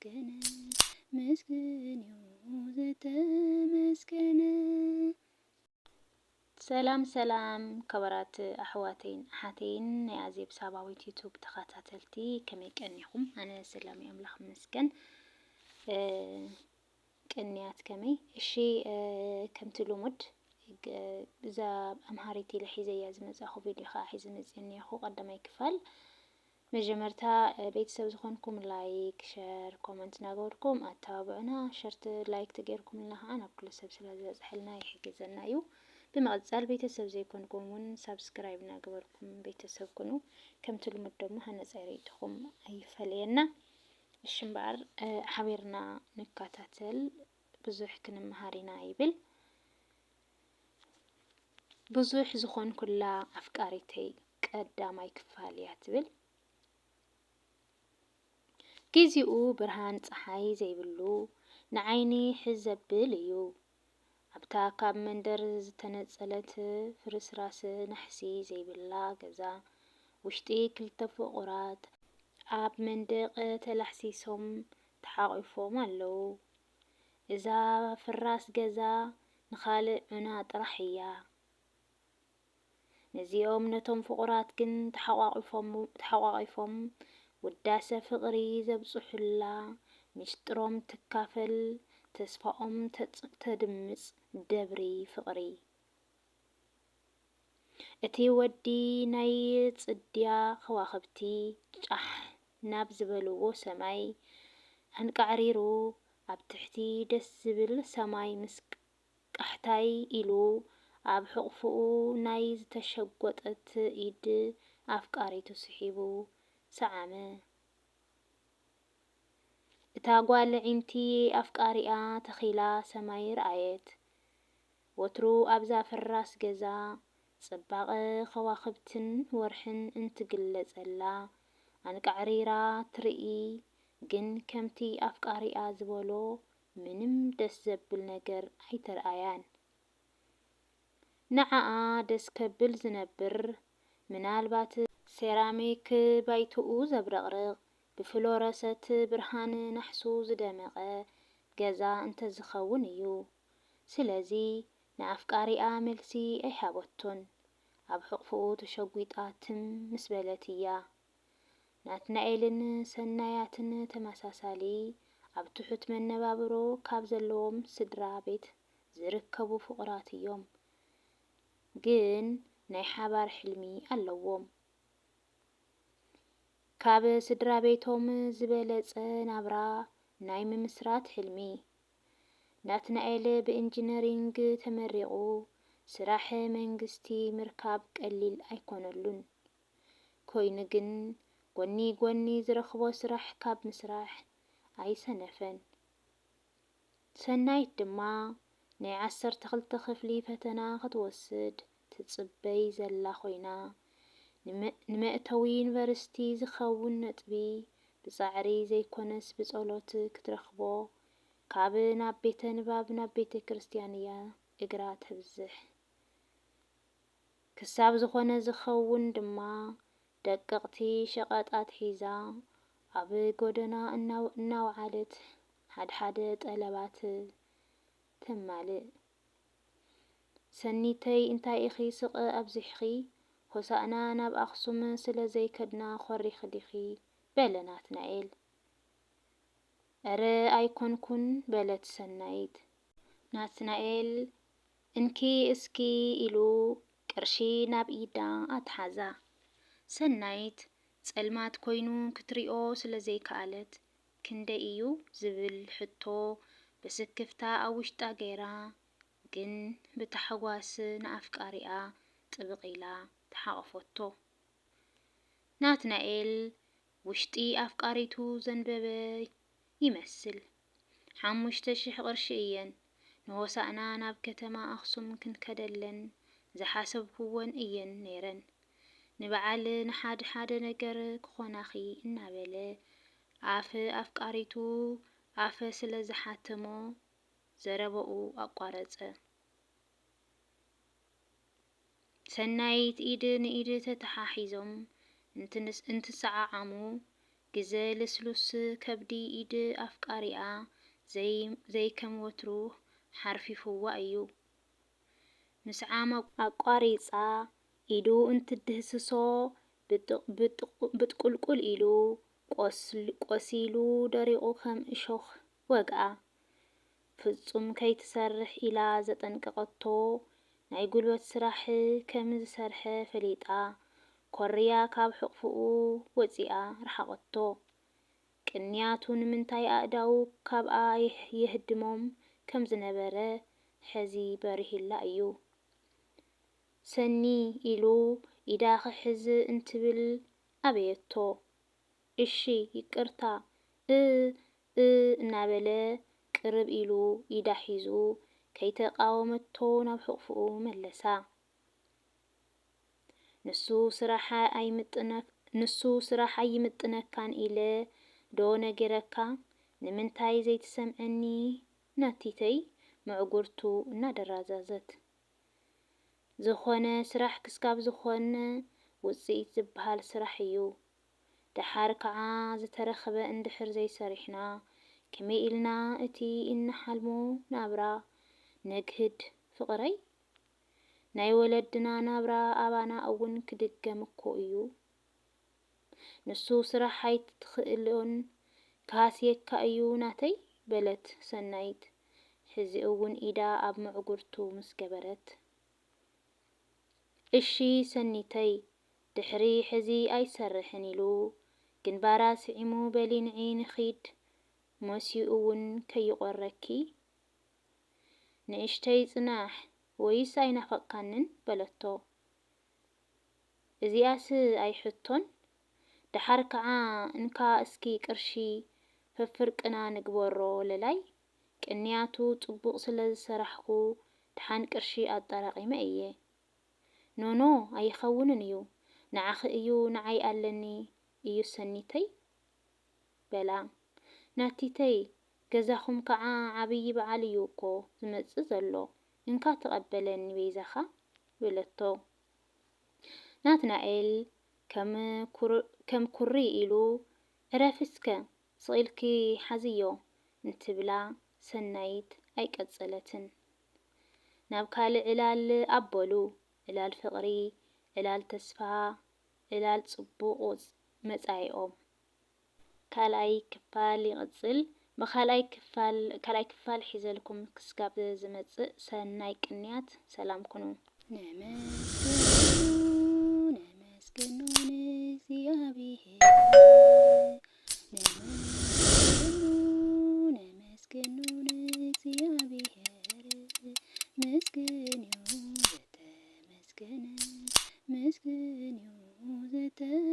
ተመስገነ መስገን ዘተመስገነ። ሰላም ከበራት ኣሕዋተይን ኣሓተይን ናይ ኣዜብ ሳባዊት ዩቱብ ተኸታተልቲ ከመይ ቀኒኹም? ኣነ ሰላም ኣምላኽ መስገን ቅንያት ከመይ እሺ። ከምቲ ልሙድ እዛ ኣምሃሪት ኢለ ሒዘያ ዝመጻኹ ቪድዮ ከዓ ሒዘ መጽእ እኒአኹ። ቀዳማይ ክፋል መጀመርታ ቤተሰብ ዝኾንኩም ላይክ ሸር ኮመንት እናገበርኩም ኣተባብዑና። ሸርት ላይክ ተገይርኩምልና ከዓ ናብ ኩሉ ሰብ ስለ ዝበፅሐልና ይሕግዘና እዩ። ብመቐጻል ቤተሰብ ዘይኮንኩም እውን ሳብስክራይብ እናገበርኩም ቤተሰብ ኩኑ። ከምቲ ልሙድ ደሞ ሃነፀ ርኢትኹም ኣይፈልየና። እሺ እምበኣር ሓቢርና ንከታተል ብዙሕ ክንመሃር ኢና ይብል። ብዙሕ ዝኾንኩላ ኣፍቃሪተይ ቀዳማይ ክፋል እያ ትብል። ግዚኡ ብርሃን ፀሓይ ዘይብሉ ንዓይኒ ሕዝ ዘብል እዩ። ኣብታ ካብ መንደር ዝተነፀለት ፍርስራስ ናሕሲ ዘይብላ ገዛ ውሽጢ ክልተ ፍቑራት ኣብ መንደቕ ተላሕሲሶም ተሓቒፎም ኣለዉ። እዛ ፍራስ ገዛ ንኻልእ ዑና ጥራሕ እያ። ነዚኦም ነቶም ፍቑራት ግን ተሓቋቒፎም ውዳሰ ፍቕሪ ዘብፅሑላ ምስጢሮም ትካፈል ተስፋኦም ተድምፅ ደብሪ ፍቕሪ። እቲ ወዲ ናይ ጽድያ ከዋኽብቲ ጫሕ ናብ ዝበልዎ ሰማይ ኣንቃዕሪሩ ኣብ ትሕቲ ደስ ዝብል ሰማይ ምስ ቃሕታይ ኢሉ ኣብ ሕቑፉኡ ናይ ዝተሸጐጠት ኢድ ኣፍቃሪቱ ስሒቡ ሰዓመ። እታ ጓል ዒንቲ ኣፍቃሪኣ ተኺላ ሰማይ ረኣየት። ወትሩ ኣብዛ ፍራስ ገዛ ጽባቐ ከዋኽብትን ወርሕን እንትግለጸላ ኣንቃዕሪራ ትርኢ። ግን ከምቲ ኣፍቃሪኣ ዝበሎ ምንም ደስ ዘብል ነገር ኣይተረኣያን። ንዓኣ ደስ ከብል ዝነብር ምናልባት ሴራሚክ ባይትኡ ዘብረቕርቕ ብፍሎረሰት ብርሃን ናሕሱ ዝደመቐ ገዛ እንተዝኸውን እዩ። ስለዚ ንኣፍቃሪኣ መልሲ ኣይሃበቶን። ኣብ ሕቑፉኡ ተሸጒጣ ትም ምስ በለት እያ። ናትናኤልን ሰናያትን ተመሳሳሊ ኣብ ትሑት መነባብሮ ካብ ዘለዎም ስድራ ቤት ዝርከቡ ፍቑራት እዮም። ግን ናይ ሓባር ሕልሚ ኣለዎም። ካብ ስድራ ቤቶም ዝበለጸ ናብራ ናይ ምምስራት ሕልሚ። ናትናኤል ብኢንጂነሪንግ ተመሪቑ ስራሕ መንግስቲ ምርካብ ቀሊል ኣይኮነሉን። ኮይኑ ግን ጎኒ ጎኒ ዝረኽቦ ስራሕ ካብ ምስራሕ ኣይሰነፈን። ሰናይት ድማ ናይ 12 ክፍሊ ፈተና ክትወስድ ትጽበይ ዘላ ኮይና ንመእተዊ ዩኒቨርሲቲ ዝኸውን ነጥቢ ብጻዕሪ ዘይኮነስ ብጸሎት ክትረኽቦ ካብ ናብ ቤተ ንባብ ናብ ቤተ ክርስቲያን እያ እግራ ተብዝሕ። ክሳብ ዝኾነ ዝኸውን ድማ ደቀቕቲ ሸቐጣት ሒዛ ኣብ ጎደና እናወዓለት ሓድሓደ ጠለባት ተማልእ። ሰኒተይ እንታይ ኢኺ ስቕ ኣብዚሕኺ ሆሳእና ናብ ኣኽሱም ስለ ዘይከድና ኾሪኽ ዲኺ በለ ናትናኤል። ኣረ ኣይኮንኩን በለት ሰናይት። ናትናኤል እንኪ እስኪ ኢሉ ቅርሺ ናብ ኢዳ ኣትሓዛ። ሰናይት ጸልማት ኮይኑ ክትሪኦ ስለ ዘይከኣለት ክንደይ እዩ ዝብል ሕቶ ብስክፍታ ኣብ ውሽጣ ገይራ ግን ብታሕጓስ ንኣፍቃሪኣ ጥብቕ ኢላ ተሓቐፎቶ። ናትናኤል ውሽጢ ኣፍቃሪቱ ዘንበበ ይመስል። 5,000 ቅርሺ እየን ንሆሳእና ናብ ከተማ ኣኽሱም ክንከደለን ዝሓሰብክወን እየን ነይረን። ንበዓል ንሓደ ሓደ ነገር ክኾናኺ እናበለ ኣፍ ኣፍቃሪቱ ኣፈ ስለ ዝሓተሞ ዘረበኡ ኣቋረጸ። ሰናይት ኢድ ንኢድ ተተሓሒዞም እንትሰዓዓሙ ግዘ ልስሉስ ከብዲ ኢድ ኣፍቃሪኣ ዘይከም ወትሩ ሓርፊፍዋ እዩ። ምስዓም ኣቋሪፃ ኢዱ እንትድህስሶ ብጥቁልቁል ኢሉ ቆሲሉ ደሪቁ ከም እሾኽ ወግኣ። ፍጹም ከይትሰርሕ ኢላ ዘጠንቀቐቶ ናይ ጉልበት ስራሕ ከም ዝሰርሐ ፈሊጣ ኮርያ ካብ ሕቑፉኡ ወፂኣ ረሓቐቶ። ቅንያቱ ንምንታይ ኣእዳዉ ካብኣ የህድሞም ከም ዝነበረ ሕዚ በሪሂላ እዩ። ሰኒ ኢሉ ኢዳ ክሕዝ እንትብል ኣበየቶ። እሺ ይቅርታ እናበለ ቅርብ ኢሉ ኢዳ ሒዙ ከይተቃወመቶ ናብ ሕቑፉኡ መለሳ። ንሱ ስራሕ ኣይምጥነካን ኢለ ዶ ነጊረካ ንምንታይ ዘይትሰምዐኒ ናቲተይ ምዕጉርቱ እናደራዛዘት። ዝኾነ ስራሕ ክስካብ ዝኾነ ውፅኢት ዝበሃል ስራሕ እዩ። ድሓር ከዓ ዝተረኸበ እንድሕር ዘይሰሪሕና ከመይ ኢልና እቲ እናሓልሞ ናብራ ነግህድ ፍቕረይ? ናይ ወለድና ናብራ ኣባና እውን ክድገም እኮ እዩ። ንሱ ስራሕ ኣይትኽእሎን ክሃስየካ እዩ ናተይ በለት ሰናይት ሕዚ እውን ኢዳ ኣብ ምዕጉርቱ ምስ ገበረት። እሺ ሰኒተይ ድሕሪ ሕዚ ኣይሰርሕን ኢሉ ግንባራ ስዒሙ በሊ ንዒ ንኺድ መሲኡ እውን ከይቖረኪ ንእሽተይ ጽናሕ ወይስ ኣይናፈቕካንን በለቶ። እዚኣስ ኣይሕቶን ድሓር ከዓ እንካ እስኪ ቅርሺ ፈፍርቅና ንግበሮ ለላይ ቅንያቱ ጽቡቕ ስለ ዝሰራሕኩ ድሓን ቅርሺ ኣጠራቒመ እየ። ኖኖ ኣይኸውንን እዩ ንዓኺ እዩ ንዓይ ኣለኒ እዩ ሰኒተይ በላ። ናቲተይ ገዛኹም ከዓ ዓብይ በዓል እዩ እኮ ዝመጽእ ዘሎ እንካ ተቐበለኒ ቤዛኻ በለቶ። ናትናኤል ከም ኩሪ ኢሉ ዕረፍስከ ስቂልኪ ሓዝዮ እንትብላ ሰናይት ኣይቀጸለትን። ናብ ካልእ ዕላል ኣበሉ። ዕላል ፍቕሪ፣ ዕላል ተስፋ፣ ዕላል ጽቡቕ መጻኢኦም። ካልኣይ ክፋል ይቕጽል። ብካልኣይ ክፋል ሒዘልኩም ክስጋብ ዝመጽእ ሰናይ ቅንያት ሰላም ኩኑ። ነመስግኑ ንእግዚኣብሔር ነመስግኑ ንእግዚኣብሔር ምስግን እዩ ዝተመስገነ ምስግን እዩ